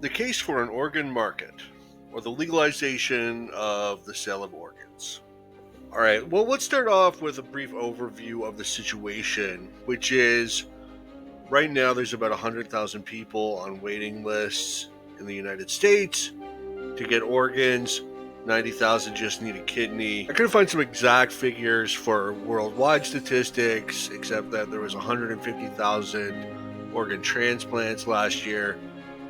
The case for an organ market, or the legalization of the sale of organs. All right, well, let's start off with a brief overview of the situation, which is right now there's about 100,000 people on waiting lists in the United States to get organs. 90,000 just need a kidney. I couldn't find some exact figures for worldwide statistics, except that there was 150,000 organ transplants last year,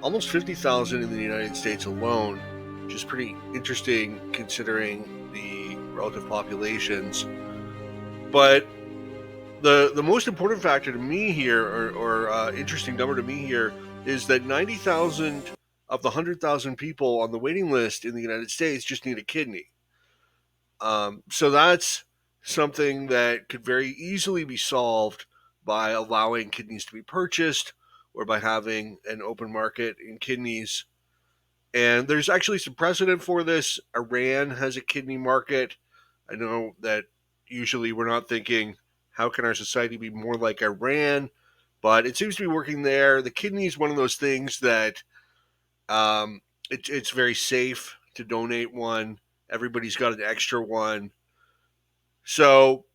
almost 50,000 in the United States alone, which is pretty interesting considering the relative populations. But the most important factor to me here, or interesting number to me here, is that 90,000 of the 100,000 people on the waiting list in the United States just need a kidney. So that's something that could very easily be solved by allowing kidneys to be purchased or by having an open market in kidneys. And there's actually some precedent for this. Iran has a kidney market. I know that usually we're not thinking, how can our society be more like Iran? But it seems to be working there. The kidney is one of those things that it's very safe to donate one. Everybody's got an extra one. So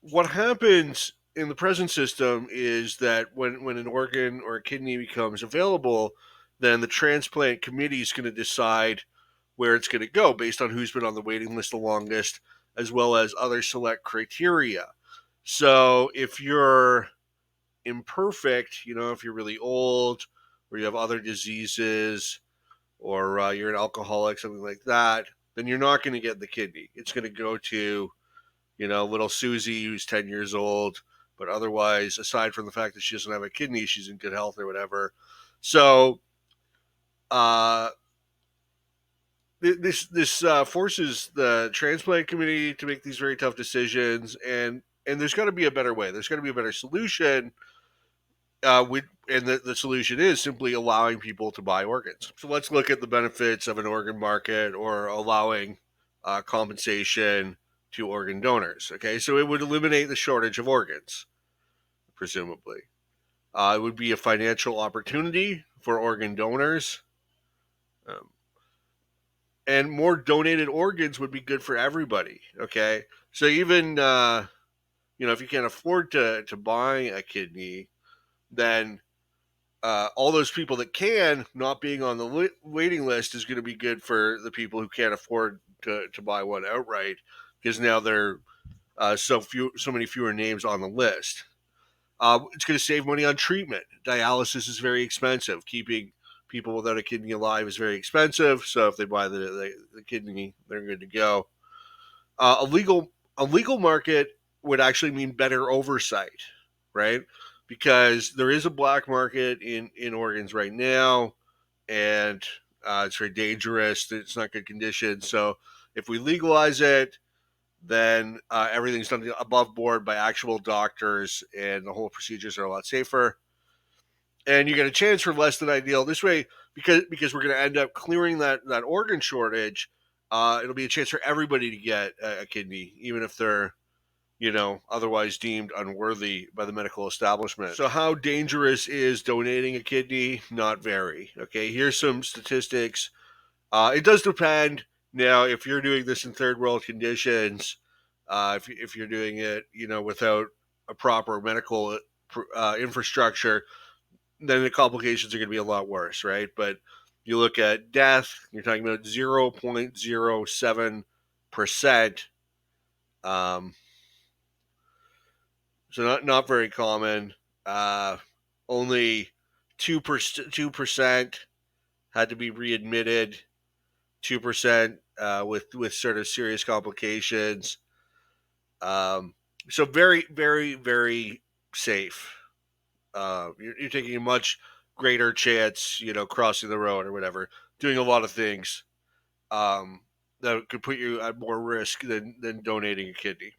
what happens in the present system is that when an organ or a kidney becomes available, then the transplant committee is going to decide where it's going to go based on who's been on the waiting list the longest, as well as other select criteria. So if you're imperfect, if you're really old, or you have other diseases, or you're an alcoholic, something like that, then you're not going to get the kidney. It's going to go to little Susie who's 10 years old, but otherwise, aside from the fact that she doesn't have a kidney, she's in good health or whatever. So, uh, this forces the transplant committee to make these very tough decisions, and there's got to be a better way. There's got to be a better solution. And the solution is simply allowing people to buy organs. So let's look at the benefits of an organ market or allowing compensation to organ donors. Okay, so it would eliminate the shortage of organs, presumably. It would be a financial opportunity for organ donors. Um, and more donated organs would be good for everybody. Okay, so even if you can't afford to buy a kidney, then all those people that can not being on the waiting list is going to be good for the people who can't afford to buy one outright, because now there are so many fewer names on the list. It's going to save money on treatment. Dialysis is very expensive. Keeping people without a kidney alive is very expensive. So if they buy the kidney, they're good to go. A legal market would actually mean better oversight, right? Because there is a black market in organs right now, and it's very dangerous. It's not good condition. So if we legalize it, then everything's done above board by actual doctors, and the whole procedures are a lot safer. And you get a chance for less than ideal this way, because we're going to end up clearing that organ shortage. It'll be a chance for everybody to get a kidney, even if they're otherwise deemed unworthy by the medical establishment. So how dangerous is donating a kidney? Not very. Okay, here's some statistics. It does depend. Now, if you're doing this in third world conditions, if you're doing it, without a proper medical infrastructure, then the complications are going to be a lot worse, right? But you look at death, you're talking about 0.07%. So not very common. Only 2% had to be readmitted. 2% with sort of serious complications. So very, very, very safe. You're taking a much greater chance, crossing the road or whatever, doing a lot of things that could put you at more risk than donating a kidney.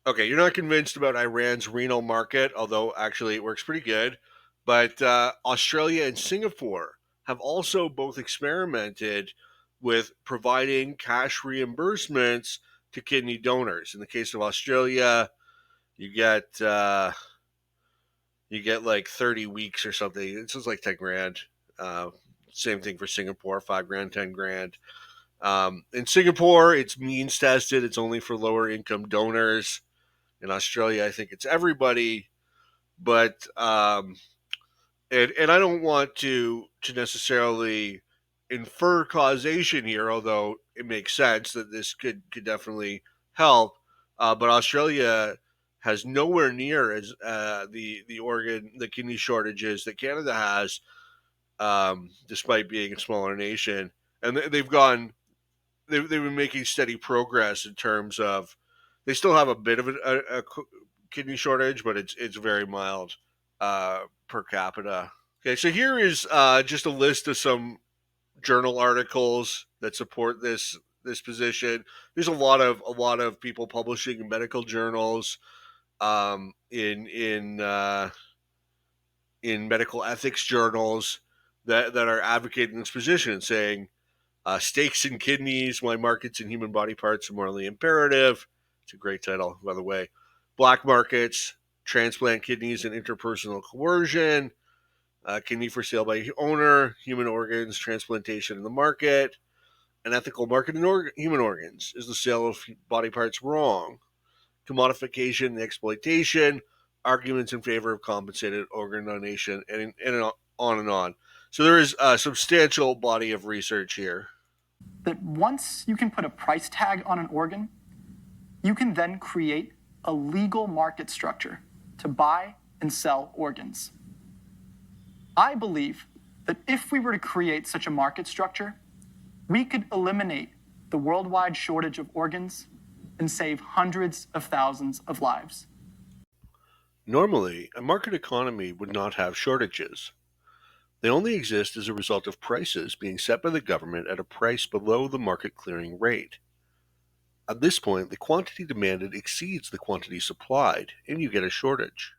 Okay, you're not convinced about Iran's renal market, although actually it works pretty good. But Australia and Singapore have also both experimented with providing cash reimbursements to kidney donors. In the case of Australia, you get like 30 weeks or something. It's just like 10 grand Same thing for Singapore, 5 grand, 10 grand. In Singapore, it's means tested. It's only for lower income donors. In Australia, I think it's everybody. But and I don't want to necessarily infer causation here, although it makes sense that this could definitely help. But Australia has nowhere near as the kidney shortages that Canada has, despite being a smaller nation, and they've been making steady progress in terms of they still have a bit of a kidney shortage, but it's very mild per capita. Okay, so here is just a list of some journal articles that support this position. There's a lot of people publishing in medical journals, in medical ethics journals that are advocating this position, saying steaks and kidneys, why markets in human body parts are morally imperative. It's a great title, by the way. Black markets, transplant kidneys and interpersonal coercion, kidney for sale by owner, human organs, transplantation in the market, an ethical market in human organs. Is the sale of body parts wrong? Commodification and exploitation, arguments in favor of compensated organ donation, and on and on. So there is a substantial body of research here. That once you can put a price tag on an organ, you can then create a legal market structure to buy and sell organs. I believe that if we were to create such a market structure, we could eliminate the worldwide shortage of organs and save hundreds of thousands of lives. Normally, a market economy would not have shortages. They only exist as a result of prices being set by the government at a price below the market clearing rate. At this point, the quantity demanded exceeds the quantity supplied, and you get a shortage.